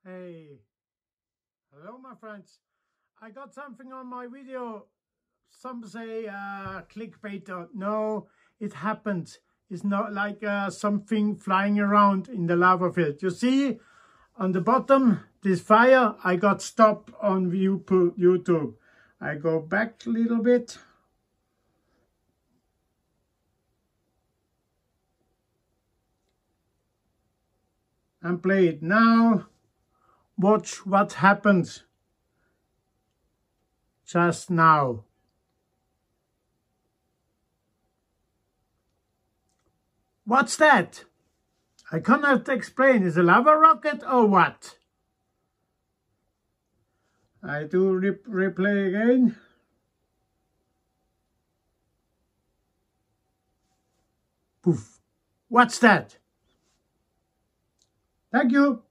Hey, hello my friends. I got something on my video. Some say clickbait. No, it happened. It's not like something flying around in the lava field. You see on the bottom, this fire, I got stopped on YouTube. I go back a little bit. And play it now. Watch what happens just now. What's that? I cannot explain. Is it a lava rocket or what? I do replay again. Poof. What's that? Thank you.